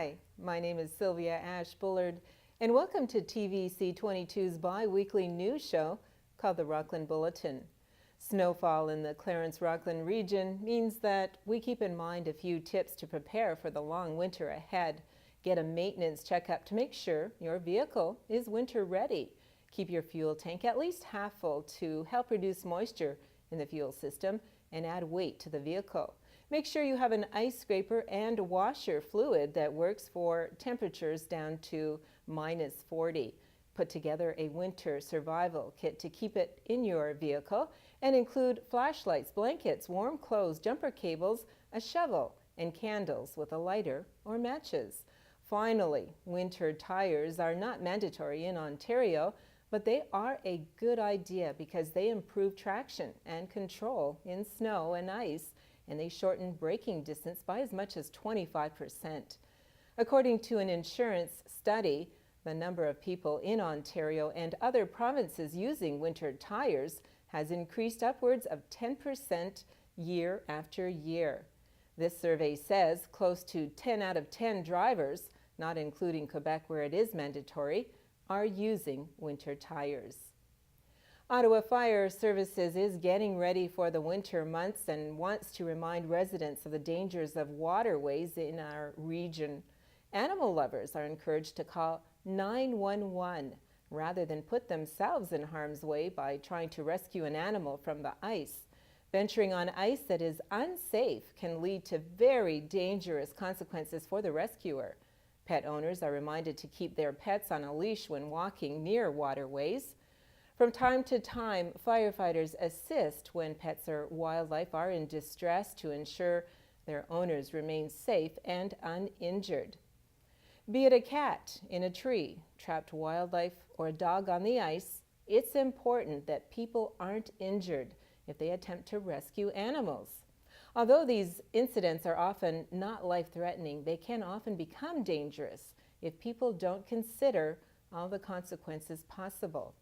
Hi, my name is Sylvia Ash Bullard, and welcome to TVC 22's bi-weekly news show called the Rockland Bulletin. Snowfall in the Clarence-Rockland region means that we keep in mind a few tips to prepare for the long winter ahead. Get a maintenance checkup to make sure your vehicle is winter ready. Keep your fuel tank at least half full to help reduce moisture in the fuel system and add weight to the vehicle. Make sure you have an ice scraper and washer fluid that works for temperatures down to -40. Put together a winter survival kit to keep it in your vehicle and include flashlights, blankets, warm clothes, jumper cables, a shovel, and candles with a lighter or matches. Finally, winter tires are not mandatory in Ontario, but they are a good idea because they improve traction and control in snow and ice, and they shorten braking distance by as much as 25%. According to an insurance study, the number of people in Ontario and other provinces using winter tires has increased upwards of 10% year after year. This survey says close to 10 out of 10 drivers, not including Quebec where it is mandatory, are using winter tires. Ottawa Fire Services is getting ready for the winter months and wants to remind residents of the dangers of waterways in our region. Animal lovers are encouraged to call 911 rather than put themselves in harm's way by trying to rescue an animal from the ice. Venturing on ice that is unsafe can lead to very dangerous consequences for the rescuer. Pet owners are reminded to keep their pets on a leash when walking near waterways. From time to time, firefighters assist when pets or wildlife are in distress to ensure their owners remain safe and uninjured. Be it a cat in a tree, trapped wildlife, or a dog on the ice, it's important that people aren't injured if they attempt to rescue animals. Although these incidents are often not life-threatening, they can often become dangerous if people don't consider all the consequences possible.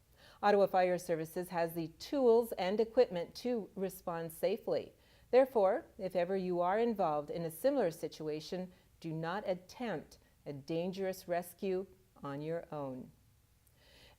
Ottawa Fire Services has the tools and equipment to respond safely. Therefore, if ever you are involved in a similar situation, do not attempt a dangerous rescue on your own.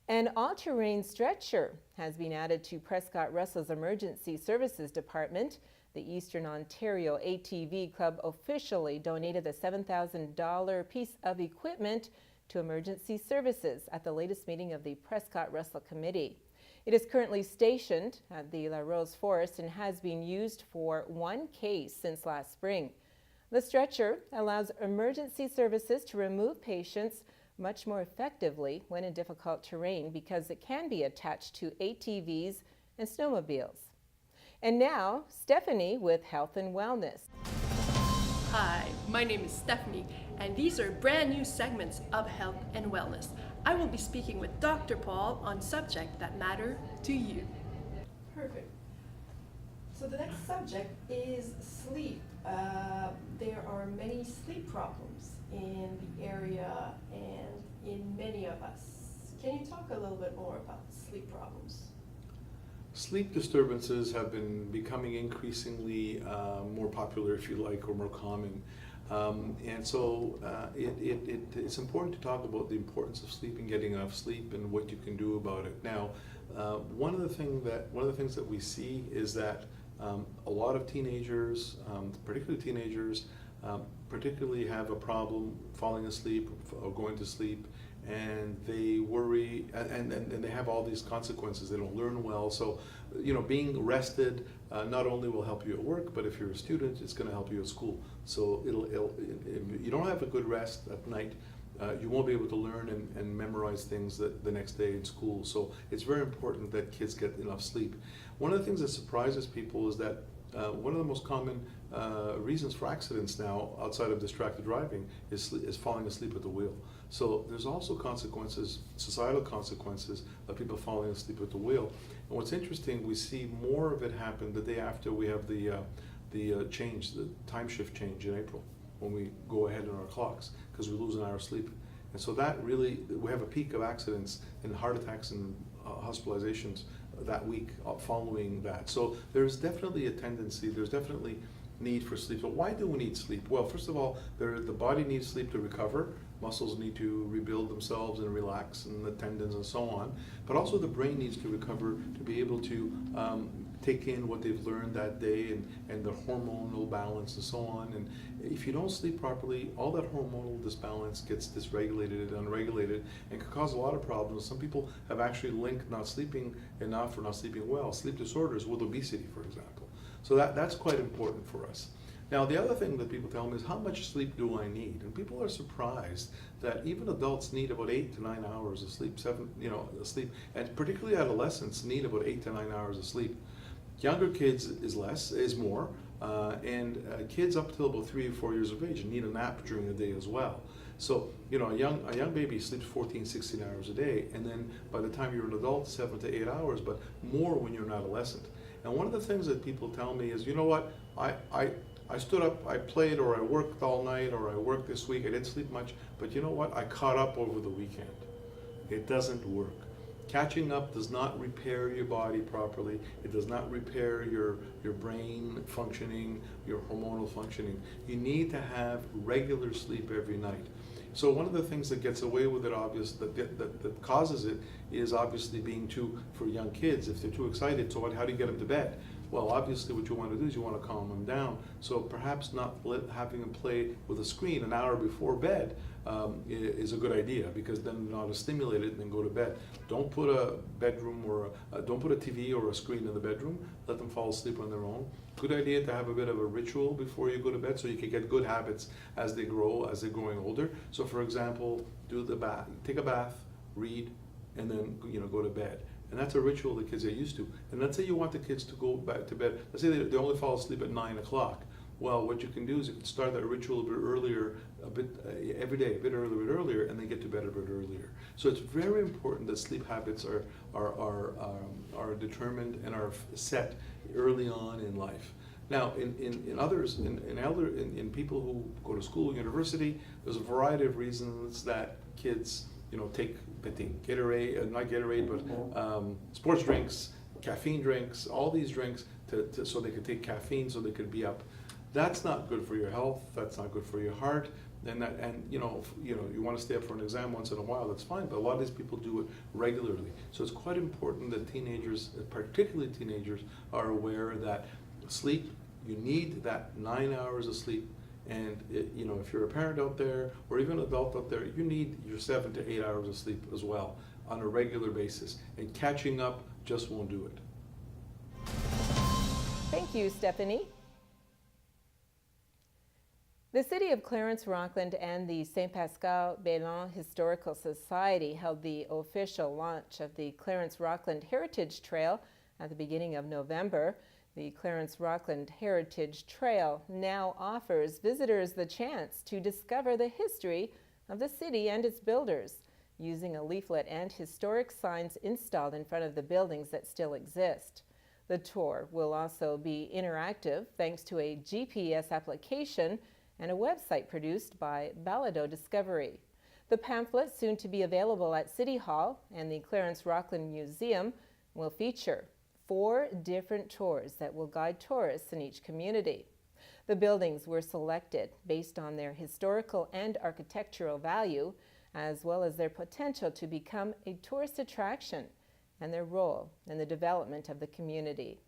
An all-terrain stretcher has been added to Prescott Russell's Emergency Services Department. The Eastern Ontario ATV Club officially donated the $7,000 piece of equipment to emergency services at the latest meeting of the Prescott Russell Committee. It is currently stationed at the La Rose Forest and has been used for one case since last spring. The stretcher allows emergency services to remove patients much more effectively when in difficult terrain because it can be attached to ATVs and snowmobiles. And now, Stephanie with Health and Wellness. Hi, my name is Stephanie, and these are brand new segments of Health and Wellness. I will be speaking with Dr. Paul on subjects that matter to you. Perfect. So the next subject is sleep. There are many sleep problems in the area and in many of us. Can you talk a little bit more about sleep problems? Sleep disturbances have been becoming increasingly more popular, if you like, or more common. And so it's important to talk about the importance of sleep and getting enough sleep and what you can do about it. Now, one of the things that we see is that a lot of teenagers, particularly have a problem falling asleep or going to sleep, and they worry, and they have all these consequences. They don't learn well. So, being rested not only will help you at work, but if you're a student, it's going to help you at school. So if you don't have a good rest at night, you won't be able to learn and memorize things the next day in school. So it's very important that kids get enough sleep. One of the things that surprises people is that one of the most common reasons for accidents now, outside of distracted driving, is falling asleep at the wheel. So there's also consequences, societal consequences, of people falling asleep at the wheel. And what's interesting, we see more of it happen the day after we have the time shift change in April, when we go ahead on our clocks, because we lose an hour of sleep. And so that really, we have a peak of accidents and heart attacks and hospitalizations that week following that. So there's definitely a tendency, there's definitely need for sleep. So why do we need sleep? Well, first of all, the body needs sleep to recover. Muscles need to rebuild themselves and relax, and the tendons and so on. But also the brain needs to recover to be able to take in what they've learned that day and the hormonal balance and so on. And if you don't sleep properly, all that hormonal disbalance gets dysregulated and unregulated and can cause a lot of problems. Some people have actually linked not sleeping enough or not sleeping well, sleep disorders, with obesity, for example. So that's quite important for us. Now, the other thing that people tell me is, how much sleep do I need? And people are surprised that even adults need about 8 to 9 hours of sleep, sleep, and particularly adolescents need about 8 to 9 hours of sleep. Younger kids is more, and kids up till about 3 or 4 years of age need a nap during the day as well. So, a young baby sleeps 14, 16 hours a day, and then by the time you're an adult, 7 to 8 hours, but more when you're an adolescent. And one of the things that people tell me is, you know what, I stood up, I played, or I worked all night, or I worked this week, I didn't sleep much, but you know what, I caught up over the weekend. It doesn't work. Catching up does not repair your body properly. It does not repair your brain functioning, your hormonal functioning. You need to have regular sleep every night. So one of the things that gets away with it, that causes it, is obviously being for young kids, if they're too excited, so how do you get them to bed? Well, obviously what you want to do is you want to calm them down. So perhaps not having them play with a screen an hour before bed is a good idea, because then they're not as stimulated and then go to bed. Don't put a bedroom don't put a TV or a screen in the bedroom. Let them fall asleep on their own. Good idea to have a bit of a ritual before you go to bed, so you can get good habits as they're growing older. So for example, take a bath, read, and then go to bed. And that's a ritual the kids are used to. And let's say you want the kids to go back to bed. Let's say they only fall asleep at 9 o'clock. Well, what you can do is you can start that ritual a bit earlier, every day, a bit earlier, and then get to bed a bit earlier. So it's very important that sleep habits are determined and are set early on in life. Now, in people who go to school, university, there's a variety of reasons that kids take Gatorade, not Gatorade, but sports drinks, caffeine drinks, all these drinks so they could take caffeine so they could be up. That's not good for your health. That's not good for your heart. And you want to stay up for an exam once in a while, that's fine, but a lot of these people do it regularly. So it's quite important that teenagers, particularly teenagers, are aware that sleep, you need that 9 hours of sleep. And if you're a parent out there, or even an adult out there, you need your 7 to 8 hours of sleep as well on a regular basis. And catching up just won't do it. Thank you, Stephanie. The city of Clarence-Rockland and the St. Pascal Bélan Historical Society held the official launch of the Clarence-Rockland Heritage Trail at the beginning of November. The Clarence-Rockland Heritage Trail now offers visitors the chance to discover the history of the city and its builders, using a leaflet and historic signs installed in front of the buildings that still exist. The tour will also be interactive thanks to a GPS application and a website produced by Balado Discovery. The pamphlet, soon to be available at City Hall and the Clarence-Rockland Museum, will feature 4 different tours that will guide tourists in each community. The buildings were selected based on their historical and architectural value, as well as their potential to become a tourist attraction and their role in the development of the community.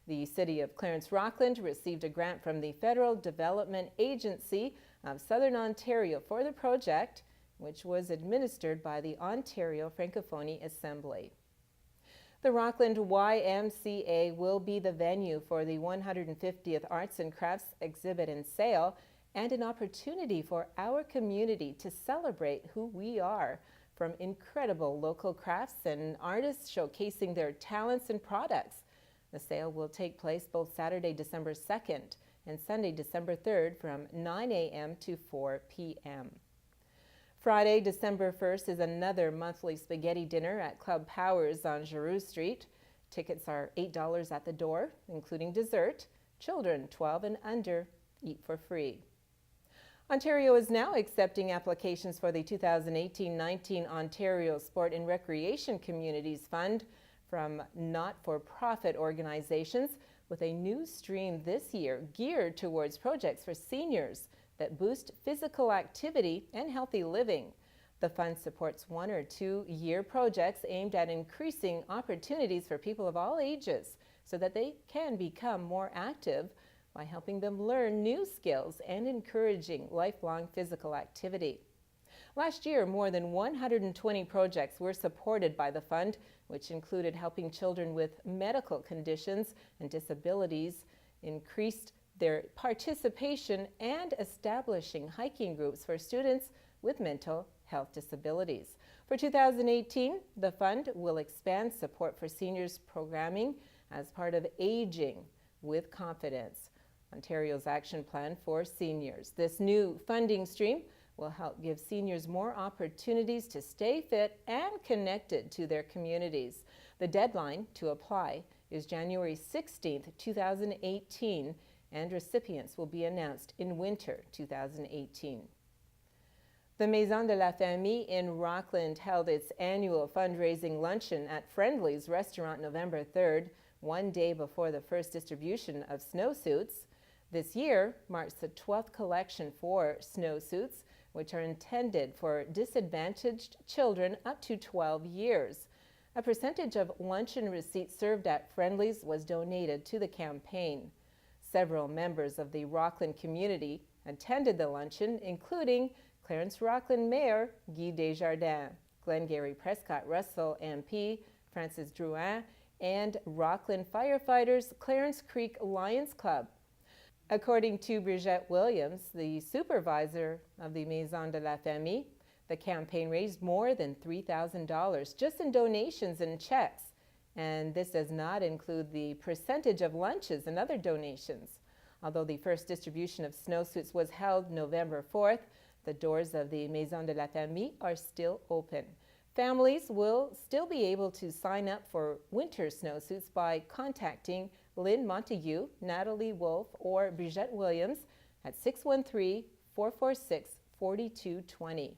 The city of Clarence-Rockland received a grant from the Federal Development Agency of Southern Ontario for the project, which was administered by the Ontario Francophonie Assembly. The Rockland YMCA will be the venue for the 150th Arts and Crafts exhibit and sale, and an opportunity for our community to celebrate who we are, from incredible local crafts and artists showcasing their talents and products. The sale will take place both Saturday, December 2nd and Sunday, December 3rd from 9 a.m. to 4 p.m. Friday, December 1st is another monthly spaghetti dinner at Club Powers on Giroux Street. Tickets are $8 at the door, including dessert. Children 12 and under eat for free. Ontario is now accepting applications for the 2018-19 Ontario Sport and Recreation Communities Fund from not-for-profit organizations with a new stream this year geared towards projects for seniors that boost physical activity and healthy living. The fund supports 1 or 2 year projects aimed at increasing opportunities for people of all ages so that they can become more active by helping them learn new skills and encouraging lifelong physical activity. Last year, more than 120 projects were supported by the fund, which included helping children with medical conditions and disabilities, increased their participation, and establishing hiking groups for students with mental health disabilities. For 2018, the fund will expand support for seniors programming as part of Aging with Confidence, Ontario's action plan for seniors. This new funding stream will help give seniors more opportunities to stay fit and connected to their communities. The deadline to apply is January 16th, 2018, and recipients will be announced in winter 2018. The Maison de la Famille in Rockland held its annual fundraising luncheon at Friendly's restaurant November 3rd, one day before the first distribution of snowsuits. This year marks the 12th collection for snowsuits, which are intended for disadvantaged children up to 12 years. A percentage of luncheon receipts served at Friendly's was donated to the campaign. Several members of the Rockland community attended the luncheon, including Clarence-Rockland Mayor Guy Desjardins, Glengarry Prescott Russell MP Francis Drouin, and Rockland firefighters Clarence Creek Lions Club. According to Brigitte Williams, the supervisor of the Maison de la Famille, the campaign raised more than $3,000 just in donations and checks, and this does not include the percentage of lunches and other donations. Although the first distribution of snowsuits was held November 4th, the doors of the Maison de la Famille are still open. Families will still be able to sign up for winter snowsuits by contacting Lynn Montague, Natalie Wolfe, or Brigitte Williams at 613-446-4220.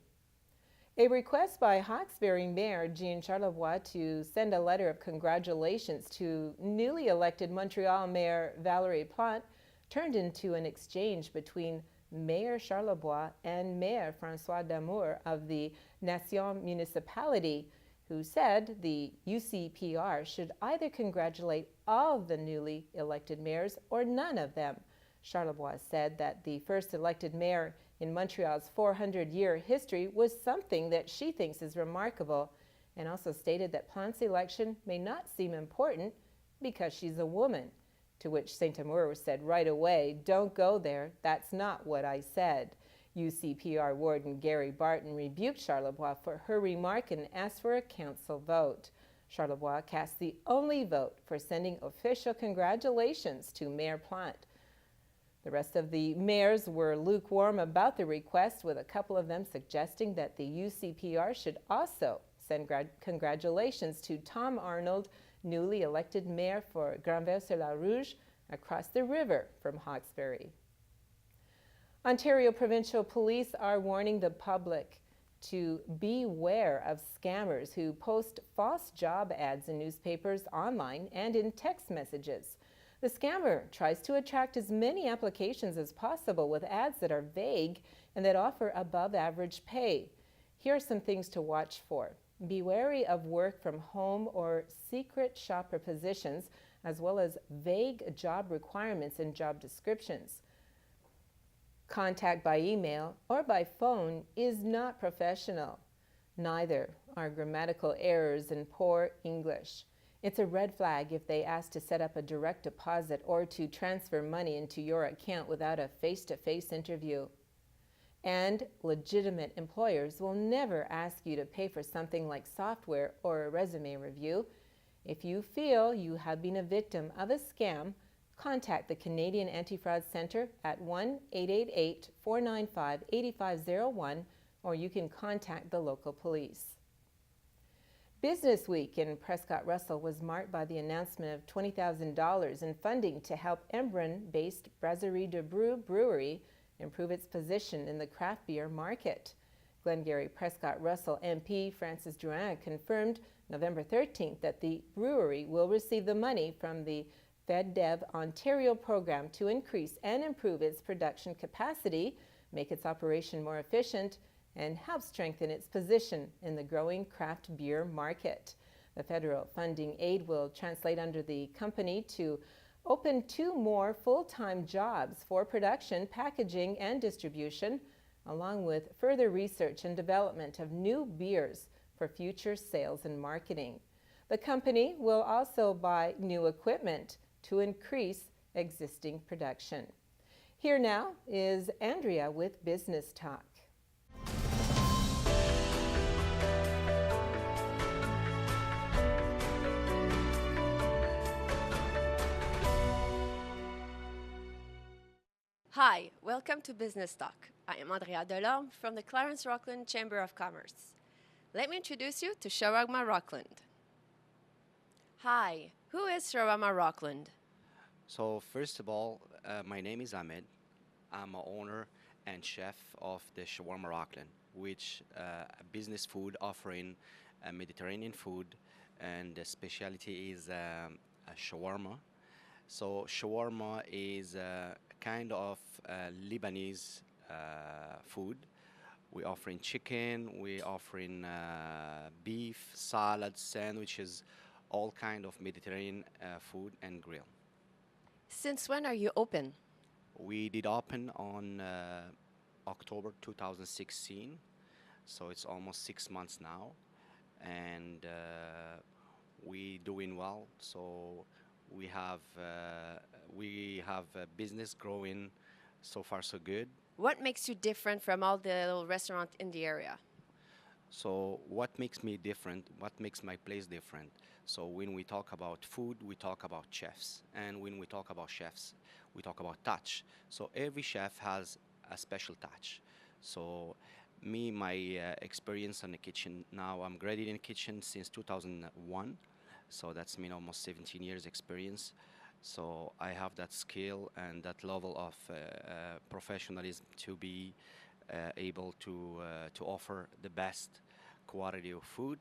A request by Hawkesbury Mayor Jean Charlevoix to send a letter of congratulations to newly elected Montreal Mayor Valérie Plante turned into an exchange between Mayor Charlevoix and Mayor François Damour of the Nation municipality, who said the UCPR should either congratulate all of the newly elected mayors or none of them. Charlevoix said that the first elected mayor in Montreal's 400-year history was something that she thinks is remarkable, and also stated that Plante's election may not seem important because she's a woman, to which Saint-Amour said right away, "Don't go there, that's not what I said." UCPR Warden Gary Barton rebuked Charlevoix for her remark and asked for a council vote. Charlevoix cast the only vote for sending official congratulations to Mayor Plante. The rest of the mayors were lukewarm about the request, with a couple of them suggesting that the UCPR should also send congratulations to Tom Arnold, newly elected mayor for Granville-sur-la-Rouge, across the river from Hawkesbury. Ontario Provincial Police are warning the public to beware of scammers who post false job ads in newspapers, online, and in text messages. The scammer tries to attract as many applications as possible with ads that are vague and that offer above average pay. Here are some things to watch for. Be wary of work from home or secret shopper positions, as well as vague job requirements and job descriptions. Contact by email or by phone is not professional. Neither are grammatical errors and poor English. It's a red flag if they ask to set up a direct deposit or to transfer money into your account without a face-to-face interview. And legitimate employers will never ask you to pay for something like software or a resume review. If you feel you have been a victim of a scam, contact the Canadian Anti-Fraud Centre at 1-888-495-8501, or you can contact the local police. Business Week in Prescott Russell was marked by the announcement of $20,000 in funding to help Embrun-based Brasserie de Bru brewery improve its position in the craft beer market. Glengarry Prescott Russell MP Francis Drouin confirmed November 13th that the brewery will receive the money from the FedDev Ontario program to increase and improve its production capacity, make its operation more efficient, and help strengthen its position in the growing craft beer market. The federal funding aid will translate under the company to open 2 more full-time jobs for production, packaging, and distribution, along with further research and development of new beers for future sales and marketing. The company will also buy new equipment to increase existing production. Here now is Andrea with Business Talk. Hi, welcome to Business Talk. I am Andrea Delorme from the Clarence-Rockland Chamber of Commerce. Let me introduce you to Shawarma Rockland. Hi, who is Shawarma Rockland? So first of all, my name is Ahmed. I'm a owner and chef of the Shawarma Rockland, which a business food offering Mediterranean food, and the specialty is a shawarma. So shawarma is a kind of Lebanese food. We're offering chicken, we're offering beef, salads, sandwiches, all kind of Mediterranean food and grill. Since when are you open? We did open on October 2016, so it's almost 6 months now, and we doing well. So we have a business growing. So far, so good. What makes you different from all the little restaurants in the area? So what makes me different? What makes my place different? So when we talk about food, we talk about chefs. And when we talk about chefs, we talk about touch. So every chef has a special touch. So me, my experience in the kitchen, now I'm graduated in the kitchen since 2001. So that's mean almost 17 years experience. So I have that skill and that level of professionalism to be able to offer the best quality of food,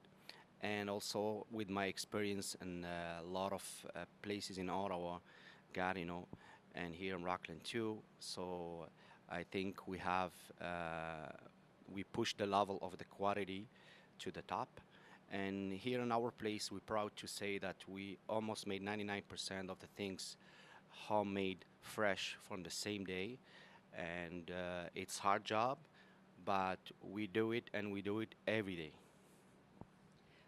and also with my experience in a lot of places in Ottawa, Gatineau, and here in Rockland too. So I think we push the level of the quality to the top. And here in our place, we're proud to say that we almost made 99% of the things homemade, fresh from the same day. And it's hard job, but we do it, and we do it every day.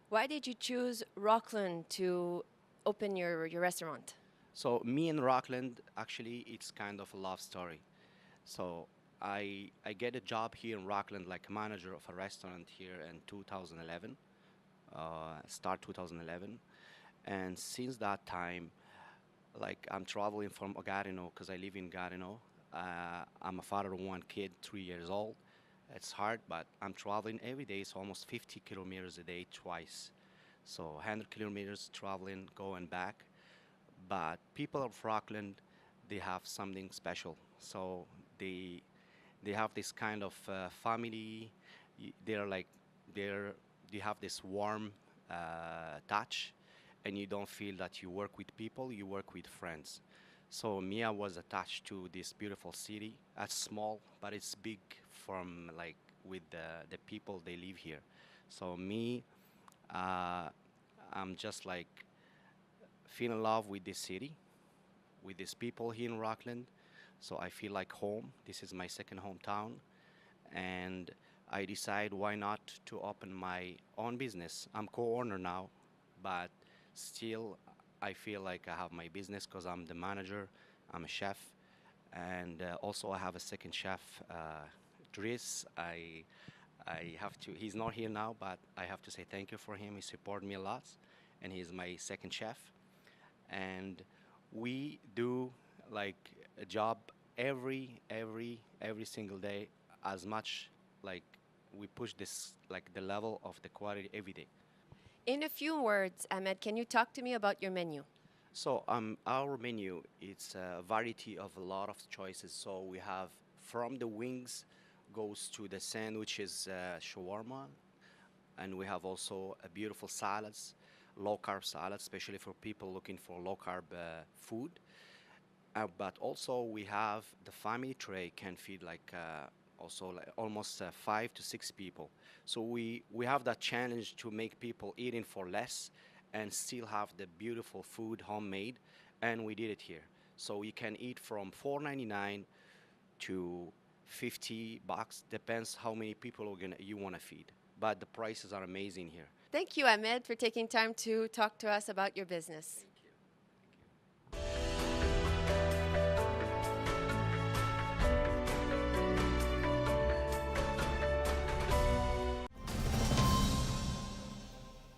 Why did you choose Rockland to open your restaurant? So me and Rockland, actually, it's kind of a love story. So I get a job here in Rockland like a manager of a restaurant here in 2011. Start 2011, and since that time, like I'm traveling from Gatineau because I live in Gatineau. I'm a father of 1 kid, 3 years old. It's hard, but I'm traveling every day. It's almost 50 kilometers a day, twice. So 100 kilometers traveling, going back. But people of Rockland, they have something special. So they have this kind of family. You have this warm touch, and you don't feel that you work with people, you work with friends. So Mia was attached to this beautiful city. It's small, but it's big from with the people they live here. So me, I'm just feel in love with this city, with these people here in Rockland. So I feel like home. This is my second hometown, and I decide why not to open my own business. I'm co-owner now, but still I feel like I have my business because I'm the manager, I'm a chef, and also I have a second chef, Dries. He's not here now, but I have to say thank you for him. He supported me a lot, and he's my second chef. And we do a job every single day, as much we push this the level of the quality every day. In a few words, Ahmed, can you talk to me about your menu? So our menu, it's a variety of a lot of choices. So we have from the wings goes to the sandwiches, shawarma, and we have also a beautiful salads. low carb salad, especially for people looking for low carb food. But also we have the family tray can feed like also like almost 5 to 6 people. So we have that challenge to make people eating for less and still have the beautiful food homemade, and we did it here. So you can eat from $4.99 to $50, depends how many people you want to feed. But the prices are amazing here. Thank you, Ahmed, for taking time to talk to us about your business.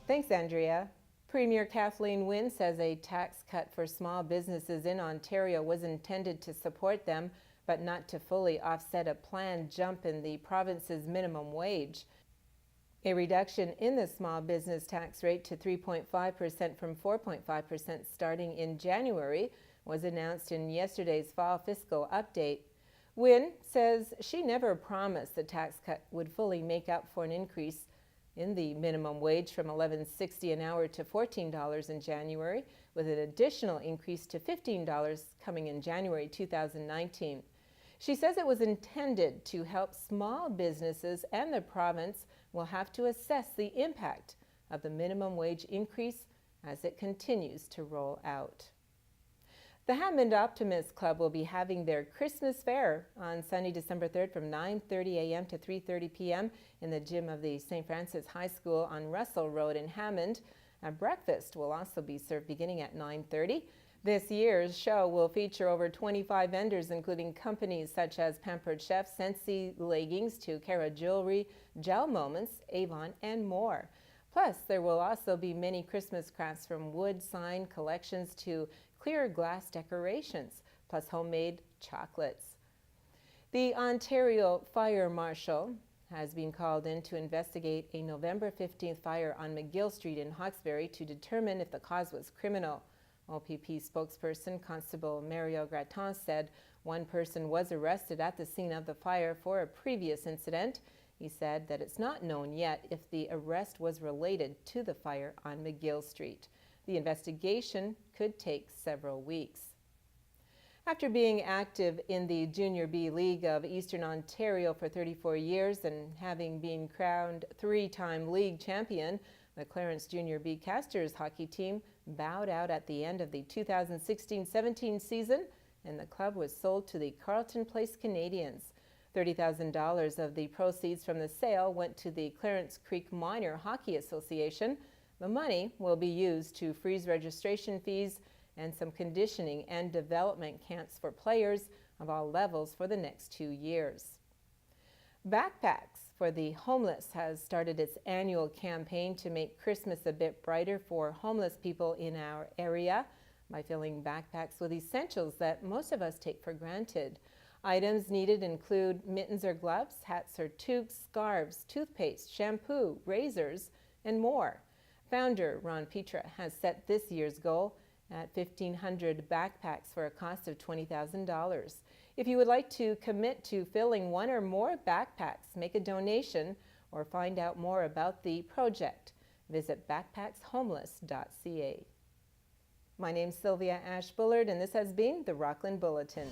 Thanks, Andrea. Premier Kathleen Wynne says a tax cut for small businesses in Ontario was intended to support them, but not to fully offset a planned jump in the province's minimum wage. A reduction in the small business tax rate to 3.5% from 4.5% starting in January was announced in yesterday's fall fiscal update. Wynne says she never promised the tax cut would fully make up for an increase in the minimum wage from $11.60 an hour to $14 in January, with an additional increase to $15 coming in January 2019. She says it was intended to help small businesses, and the province will have to assess the impact of the minimum wage increase as it continues to roll out. The Hammond Optimist Club will be having their Christmas fair on Sunday, December 3rd from 9:30 a.m. to 3:30 p.m. in the gym of the St. Francis High School on Russell Road in Hammond. A breakfast will also be served beginning at 9:30. This year's show will feature over 25 vendors, including companies such as Pampered Chef, Sensi Leggings to Cara Jewelry, Gel Moments, Avon, and more. Plus, there will also be many Christmas crafts from wood sign collections to clear glass decorations, plus homemade chocolates. The Ontario Fire Marshal has been called in to investigate a November 15th fire on McGill Street in Hawkesbury to determine if the cause was criminal. OPP spokesperson Constable Mario Graton said one person was arrested at the scene of the fire for a previous incident. He said that it's not known yet if the arrest was related to the fire on McGill Street. The investigation could take several weeks. After being active in the Junior B League of Eastern Ontario for 34 years and having been crowned 3-time league champion, the Clarence Junior B Casters hockey team bowed out at the end of the 2016-17 season, and the club was sold to the Carleton Place Canadians. $30,000 of the proceeds from the sale went to the Clarence Creek Minor Hockey Association. The money will be used to freeze registration fees and some conditioning and development camps for players of all levels for the next 2 years. Backpacks for the Homeless has started its annual campaign to make Christmas a bit brighter for homeless people in our area by filling backpacks with essentials that most of us take for granted. Items needed include mittens or gloves, hats or toques, scarves, toothpaste, shampoo, razors, and more. Founder Ron Petra has set this year's goal at 1,500 backpacks for a cost of $20,000. If you would like to commit to filling one or more backpacks, make a donation, or find out more about the project, visit backpackshomeless.ca. My name's Sylvia Ash Bullard, and this has been the Rockland Bulletin.